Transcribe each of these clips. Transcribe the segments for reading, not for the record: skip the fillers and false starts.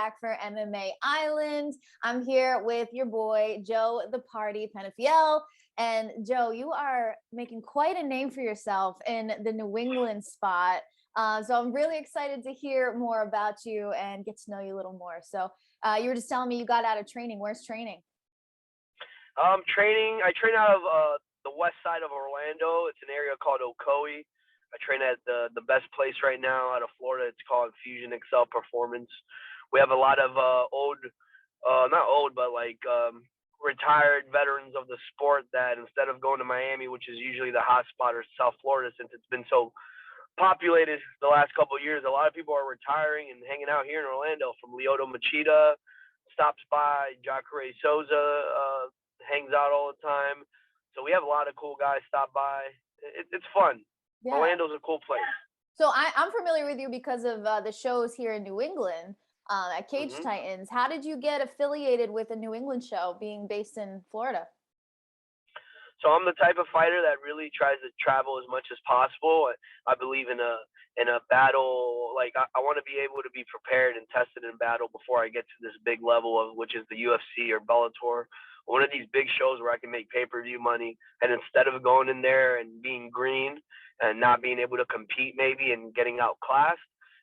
back for MMA Island. I'm here with your boy, Joe the Party Penafiel. And Joe, you are making quite a name for yourself in the New England spot. So I'm really excited to hear more about you and get to know you a little more. So you were just telling me you got out of training. Where's training? Training. I train out of the west side of Orlando. It's an area called Ocoee. I train at the best place right now out of Florida. It's called Fusion Excel Performance. We have a lot of not old, but like retired veterans of the sport that instead of going to Miami, which is usually the hot spot, or South Florida, since it's been so populated the last couple of years, a lot of people are retiring and hanging out here in Orlando. From Lyoto Machida stops by, Jacare Souza hangs out all the time. So we have a lot of cool guys stop by. It's fun. Yeah. Orlando's a cool place. So I'm familiar with you because of the shows here in New England at Cage Titans. How did you get affiliated with a New England show being based in Florida? So I'm the type of fighter that really tries to travel as much as possible. I believe in a battle. Like I want to be able to be prepared and tested in battle before I get to this big level of which is the UFC or Bellator. One of these big shows where I can make pay-per-view money, and instead of going in there and being green and not being able to compete maybe and getting outclassed,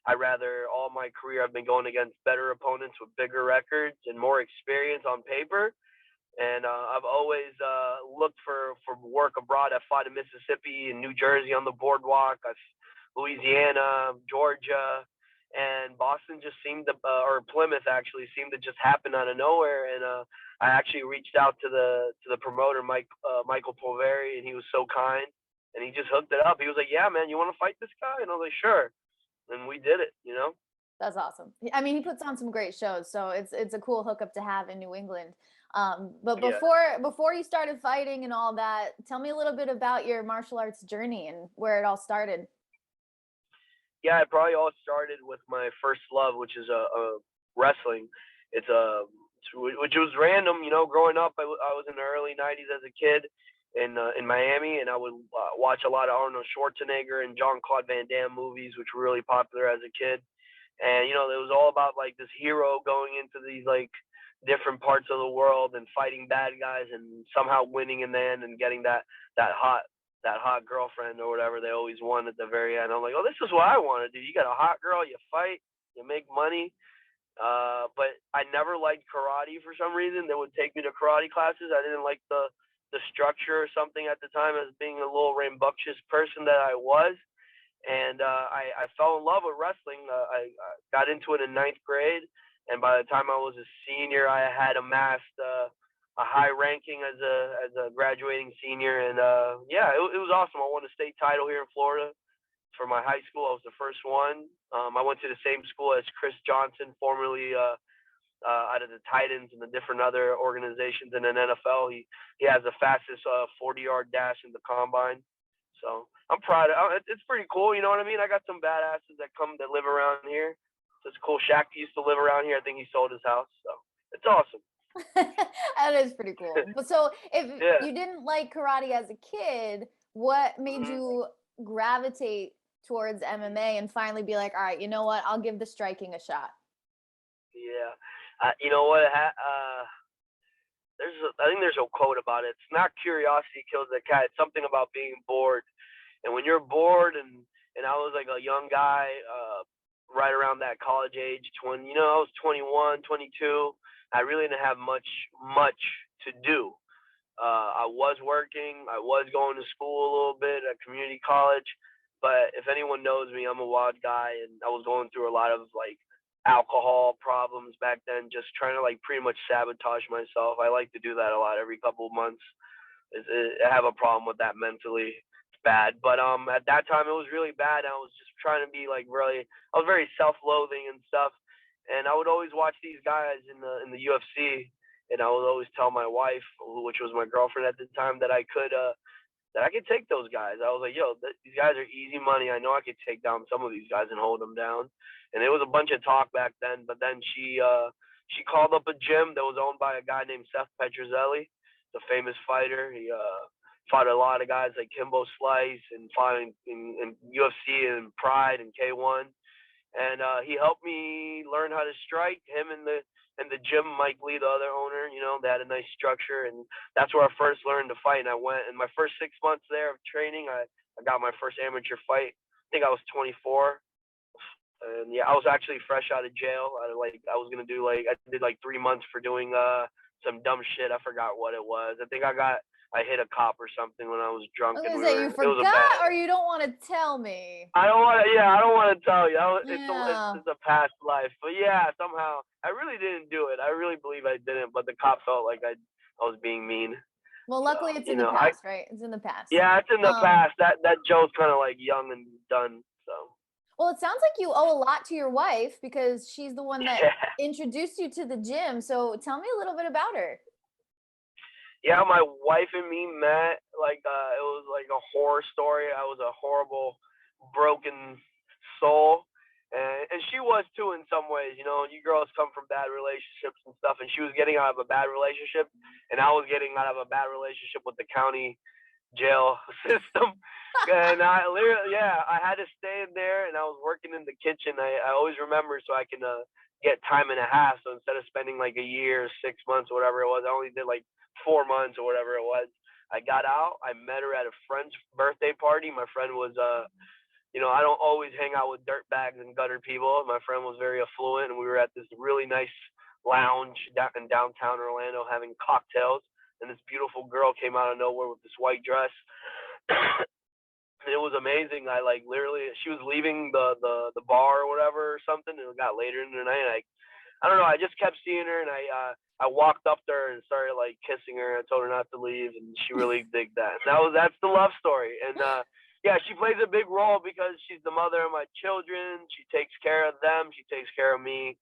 I rather all my career I've been going against better opponents with bigger records and more experience on paper. And I've always looked for work abroad. I fought in Mississippi and New Jersey on the boardwalk, Louisiana, Georgia, and Boston just seemed to, or Plymouth actually seemed to just happen out of nowhere. And I actually reached out to the promoter, Michael Polveri, and he was so kind. And he just hooked it up. He was like, "Yeah, man, you want to fight this guy?" And I was like, "Sure." And we did it, you know? That's awesome. I mean, he puts on some great shows, so it's a cool hookup to have in New England. But before you started fighting and all that, tell me a little bit about your martial arts journey and where it all started. Yeah, it probably all started with my first love, which is wrestling. Which was random, you know. Growing up, I was in the early '90s as a kid in Miami, and I would watch a lot of Arnold Schwarzenegger and Jean-Claude Van Damme movies, which were really popular as a kid. And, you know, it was all about, like, this hero going into these, like, different parts of the world and fighting bad guys and somehow winning in the end and getting that hot girlfriend or whatever they always want at the very end. I'm like, oh, this is what I want to do. You got a hot girl, you fight, you make money. But I never liked karate for some reason. They would take me to karate classes. I didn't like the structure or something at the time, as being a little rambunctious person that I was. And I fell in love with wrestling. I got into it in 9th grade. And by the time I was a senior, I had amassed a high ranking as a graduating senior. And yeah, it was awesome. I won a state title here in Florida for my high school. I was the first one. I went to the same school as Chris Johnson, formerly out of the Titans and the different other organizations in an NFL. He has the fastest 40-yard dash in the combine. So I'm proud of it. It's pretty cool, you know what I mean? I got some badasses that live around here. So it's cool. Shaq used to live around here. I think he sold his house. So it's awesome. That is pretty cool. But so if you didn't like karate as a kid, what made you gravitate towards MMA and finally be like, all right, you know what? I'll give the striking a shot. Yeah. You know what? I think there's a quote about it. It's not curiosity kills the cat. It's something about being bored. And when you're bored, and I was like a young guy, right around that college age, I was 21, 22. I really didn't have much to do. I was working. I was going to school a little bit at community college. But if anyone knows me, I'm a wild guy, and I was going through a lot of, like, alcohol problems back then, just trying to, like, pretty much sabotage myself. I like to do that a lot every couple of months. I have a problem with that mentally. It's bad. But at that time, it was really bad. I was just trying to be, like, I was very self-loathing and stuff. And I would always watch these guys in the UFC, and I would always tell my wife, which was my girlfriend at the time, that I could take those guys. I was like, yo, these guys are easy money. I know I could take down some of these guys and hold them down. And it was a bunch of talk back then. But then she called up a gym that was owned by a guy named Seth Petrozelli, the famous fighter. He fought a lot of guys like Kimbo Slice and fought in UFC and Pride and K1. and he helped me learn how to strike. Him and the gym, Mike Lee, the other owner, they had a nice structure, and that's where I first learned to fight. And I went in my first 6 months there of training. I got my first amateur fight. I think I was 24. And yeah, I was actually fresh out of jail. I did like 3 months for doing some dumb shit. I forgot what it was. I think I hit a cop or something when I was drunk. I was gonna say, you forgot, or you don't want to tell me? I don't want to. Yeah, I don't want to tell you. Yeah. It's a past life. But yeah, somehow I really didn't do it. I really believe I didn't. But the cop felt like I was being mean. Well, luckily it's in the past, right? It's in the past. Yeah, it's in the past. That Joe's kind of like young and done. So. Well, it sounds like you owe a lot to your wife because she's the one that introduced you to the gym. So tell me a little bit about her. Yeah, my wife and me met it was like a horror story. I was a horrible, broken soul, and she was too in some ways. You girls come from bad relationships and stuff, and she was getting out of a bad relationship, and I was getting out of a bad relationship with the county jail system. And I had to stay in there, and I was working in the kitchen. I always remember, so I can get time and a half. So instead of spending like a year, 6 months, or whatever it was, I only did like 4 months or whatever it was. I got out. I met her at a friend's birthday party. My friend was I don't always hang out with dirtbags and gutter people. My friend was very affluent, and we were at this really nice lounge in downtown Orlando having cocktails. And this beautiful girl came out of nowhere with this white dress. It was amazing. I literally, she was leaving the bar or whatever or something, and it got later in the night. And I don't know. I just kept seeing her, and I walked up to her and started kissing her. I told her not to leave, and she really digged that. And that's the love story. And yeah, she plays a big role because she's the mother of my children. She takes care of them. She takes care of me.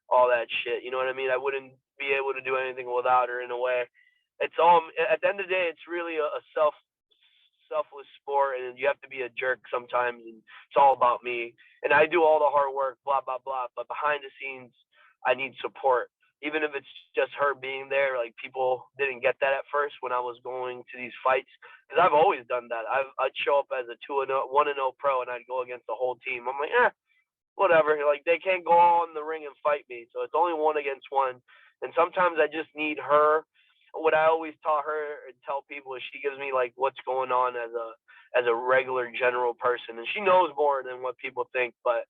All that shit. You know what I mean? I wouldn't be able to do anything without her in a way. It's all at the end of the day. It's really a selfless sport, and you have to be a jerk sometimes, and it's all about me. And I do all the hard work, blah blah blah. But behind the scenes, I need support. Even if it's just her being there, people didn't get that at first when I was going to these fights, because I've always done that. I'd show up as a 1-0 pro, and I'd go against the whole team. I'm like, whatever. They can't go on the ring and fight me, so it's only 1 against 1. And sometimes I just need her. What I always taught her and tell people is she gives me what's going on as a regular general person, and she knows more than what people think. But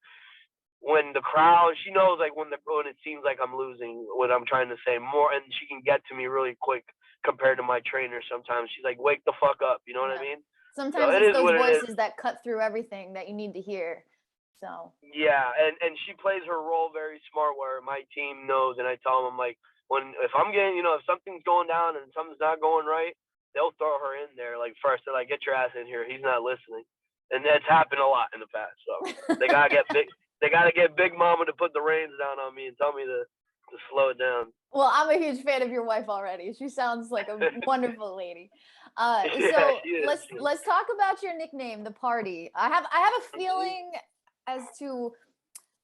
when the crowd, she knows when it seems like I'm losing, what I'm trying to say more, and she can get to me really quick compared to my trainer. Sometimes she's like, "Wake the fuck up," you know what I mean? Sometimes so it's those voices that cut through everything that you need to hear. So yeah, and she plays her role very smart, where my team knows, and I tell them, I'm like, if I'm getting, if something's going down and something's not going right, they'll throw her in there first. They're like, "Get your ass in here. He's not listening," and that's happened a lot in the past. So they gotta get big. They gotta get Big Mama to put the reins down on me and tell me to slow it down. Well, I'm a huge fan of your wife already. She sounds like a wonderful lady. So let's talk about your nickname, the Party. I have a feeling as to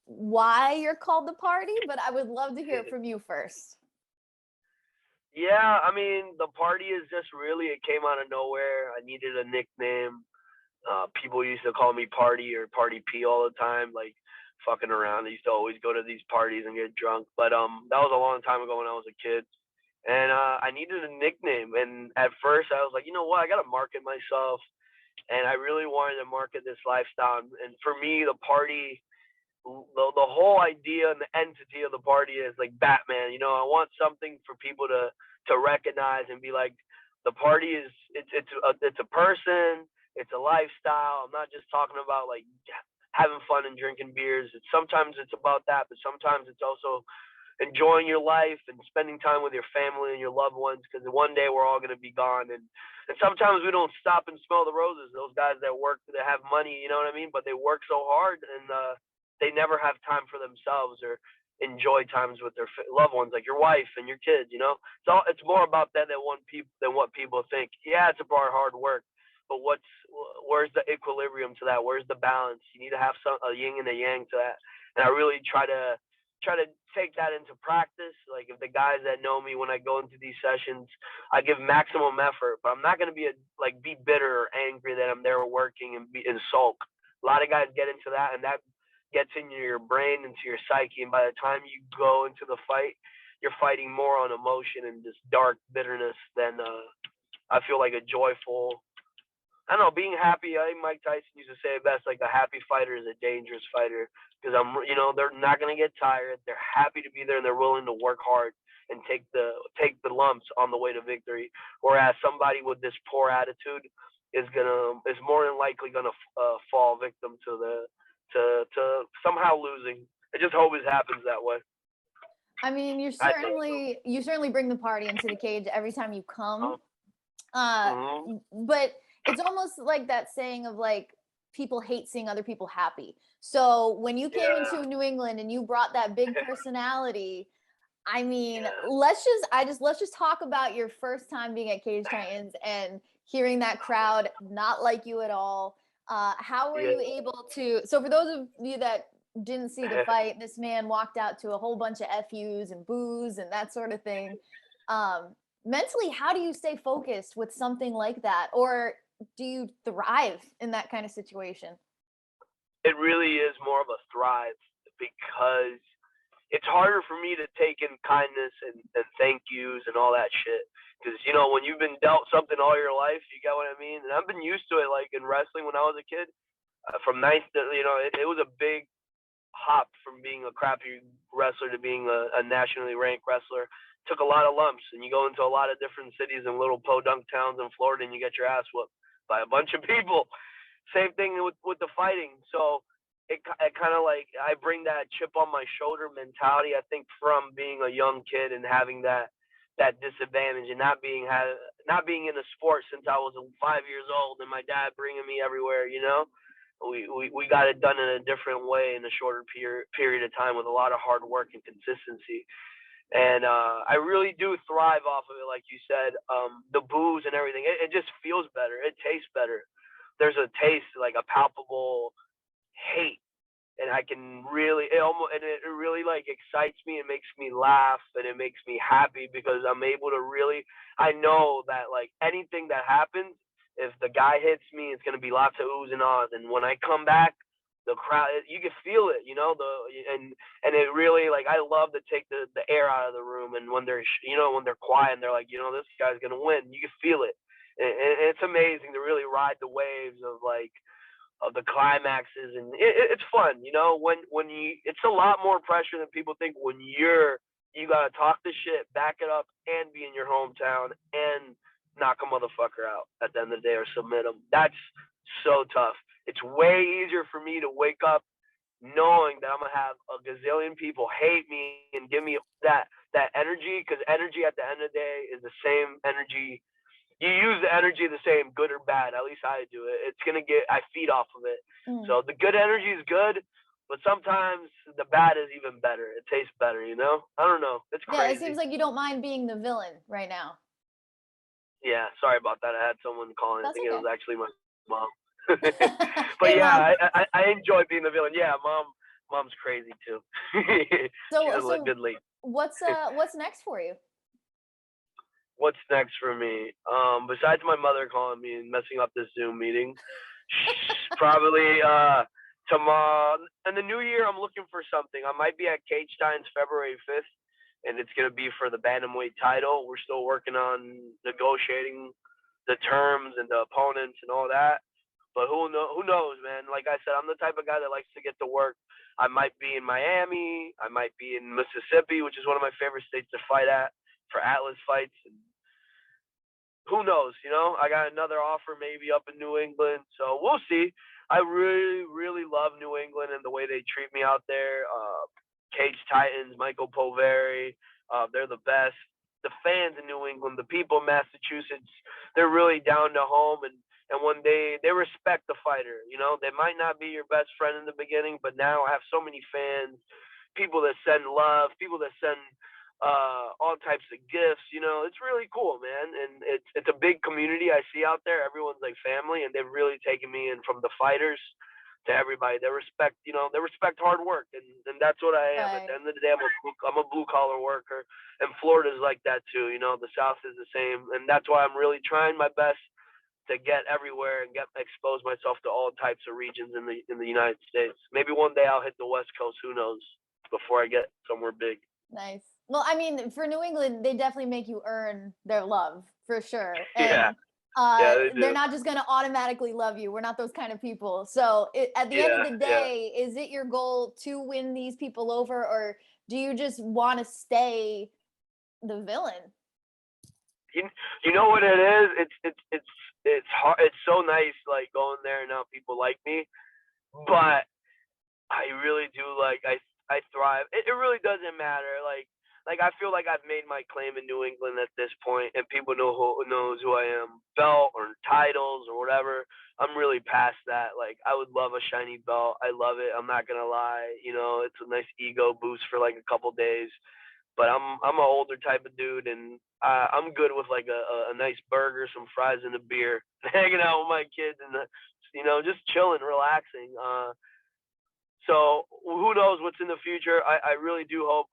why you're called the Party, but I would love to hear it from you first. Yeah, I mean, the Party is just really, it came out of nowhere. I needed a nickname. People used to call me Party or Party P all the time, fucking around. I used to always go to these parties and get drunk. But that was a long time ago when I was a kid. And I needed a nickname. And at first I was like, you know what? I got to market myself. And I really wanted to market this lifestyle. And for me, the Party, the whole idea and the entity of the Party is like Batman. I want something for people to recognize and be like, the Party is it's a person, it's a lifestyle. I'm not just talking about having fun and drinking beers. Sometimes it's about that, but sometimes it's also enjoying your life and spending time with your family and your loved ones, because one day we're all going to be gone. And sometimes we don't stop and smell the roses. Those guys that work, that have money, you know what I mean? But they work so hard, and they never have time for themselves or enjoy times with their loved ones, like your wife and your kids. It's more about that than what people think. Yeah, it's about hard work, but where's the equilibrium to that? Where's the balance? You need to have a yin and a yang to that. And I really try to take that into practice. If the guys that know me, when I go into these sessions, I give maximum effort, but I'm not going to be bitter or angry that I'm there working and sulk. A lot of guys get into that, and that gets into your brain, into your psyche, and by the time you go into the fight, you're fighting more on emotion and this dark bitterness than I feel like a joyful. I don't know, being happy. I think Mike Tyson used to say it best, like a happy fighter is a dangerous fighter, because they're not gonna get tired. They're happy to be there and they're willing to work hard and take the lumps on the way to victory. Whereas somebody with this poor attitude is more than likely gonna fall victim to somehow losing. I just hope it happens that way. I mean, you certainly bring the party into the cage every time you come. But it's almost like that saying of like, people hate seeing other people happy. So when you came into New England and you brought that big personality, I mean, let's just talk about your first time being at Cage Titans and hearing that crowd not like you at all. How were you able to? So for those of you that didn't see the fight, this man walked out to a whole bunch of FUs and boos and that sort of thing. Mentally, how do you stay focused with something like that? Or do you thrive in that kind of situation? It really is more of a thrive, because it's harder for me to take in kindness and thank yous and all that shit. Because, when you've been dealt something all your life, you get what I mean? And I've been used to it, like in wrestling when I was a kid. From ninth to, it was a big hop from being a crappy wrestler to being a nationally ranked wrestler. Took a lot of lumps, and you go into a lot of different cities and little podunk towns in Florida, and you get your ass whooped by a bunch of people. Same thing with the fighting. So it kind of like, I bring that chip on my shoulder mentality, I think, from being a young kid and having that disadvantage and not being in a sport since I was 5 years old, and my dad bringing me everywhere. We got it done in a different way in a shorter period of time with a lot of hard work and consistency. And I really do thrive off of it, like you said. The boos and everything, it just feels better. It tastes better. There's a taste, like a palpable hate, and I can really, it really like excites me. It makes me laugh, and it makes me happy, because I'm able to really, I know that like anything that happens, if the guy hits me, it's gonna be lots of oohs and ahs. And when I come back, the crowd, you can feel it, and it really, like, I love to take the air out of the room. And when they're, when they're quiet and they're like, this guy's going to win, you can feel it. And it's amazing to really ride the waves of the climaxes. And it's fun, when it's a lot more pressure than people think when you got to talk the shit, back it up, and be in your hometown and knock a motherfucker out at the end of the day or submit them. That's so tough. It's way easier for me to wake up knowing that I'm going to have a gazillion people hate me and give me that energy, because energy at the end of the day is the same energy. You use the energy the same, good or bad. At least I do it. I feed off of it. So the good energy is good, but sometimes the bad is even better. It tastes better, I don't know. It's crazy. Yeah, it seems like you don't mind being the villain right now. Yeah, sorry about that. I had someone calling. I think it was actually my mom. But hey, yeah, Mom. I enjoy being the villain. Yeah, mom's crazy too. So She's a good lady. What's next for you? What's next for me? Besides my mother calling me and messing up this Zoom meeting, probably tomorrow in the new year, I'm looking for something. I might be at Cage Titans February 5th, and it's gonna be for the bantamweight title. We're still working on negotiating the terms and the opponents and all that. But who knows, man? Like I said, I'm the type of guy that likes to get to work. I might be in Miami. I might be in Mississippi, which is one of my favorite states to fight at for Atlas fights. And who knows, I got another offer maybe up in New England. So we'll see. I really, really love New England and the way they treat me out there. Cage Titans, Michael Poveri, they're the best. The fans in New England, the people in Massachusetts, they're really down to home. And when they respect the fighter, they might not be your best friend in the beginning, but now I have so many fans, people that send love, people that send all types of gifts. It's really cool, man. And it's a big community I see out there. Everyone's like family, and they've really taken me in, from the fighters to everybody. They respect hard work, and that's what I am. Right. At the end of the day, I'm a blue collar worker, and Florida's like that too. The South is the same, and that's why I'm really trying my best to get everywhere and expose myself to all types of regions in the United States. Maybe one day I'll hit the West Coast. Who knows? Before I get somewhere big. Nice. Well, I mean, for New England, they definitely make you earn their love for sure. Yeah. And They they're do. not just going to automatically love you. We're not those kind of people. So at the end of the day, is it your goal to win these people over, or do you just want to stay the villain? You know what it is? It's hard. It's so nice, like, going there and now people like me, but I really do, like, I thrive. It really doesn't matter. Like I feel like I've made my claim in New England at this point, and people knows who I am. Belt or titles or whatever. I'm really past that. Like, I would love a shiny belt. I love it. I'm not gonna lie. You know, it's a nice ego boost for like a couple days. But I'm an older type of dude, and I'm good with like a nice burger, some fries, and a beer, hanging out with my kids, and just chilling, relaxing. So who knows what's in the future? I really do hope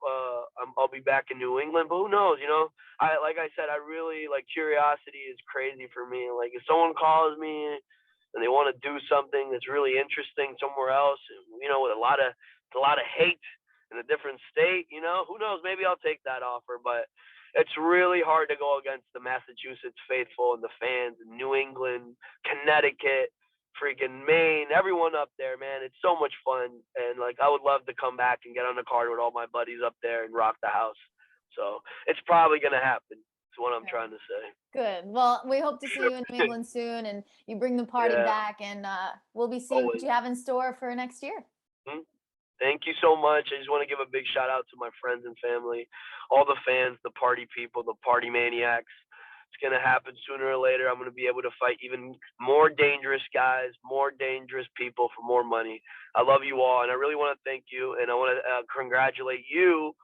I'll be back in New England, but who knows? Like I said, I really, like, curiosity is crazy for me. Like, if someone calls me and they want to do something that's really interesting somewhere else, with a lot of hate in a different state, who knows? Maybe I'll take that offer, but it's really hard to go against the Massachusetts faithful and the fans in New England, Connecticut, freaking Maine, everyone up there, man. It's so much fun, and like, I would love to come back and get on the card with all my buddies up there and rock the house. So it's probably gonna happen. That's what I'm trying to say. Good. Well, we hope to see you in New England soon, and you bring the party back, and we'll be seeing what you have in store for next year. Thank you so much. I just want to give a big shout out to my friends and family, all the fans, the party people, the party maniacs. It's going to happen sooner or later. I'm going to be able to fight even more dangerous guys, more dangerous people for more money. I love you all, and I really want to thank you, and I want to congratulate you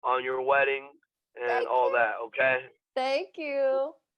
on your wedding and all that, okay? Thank you.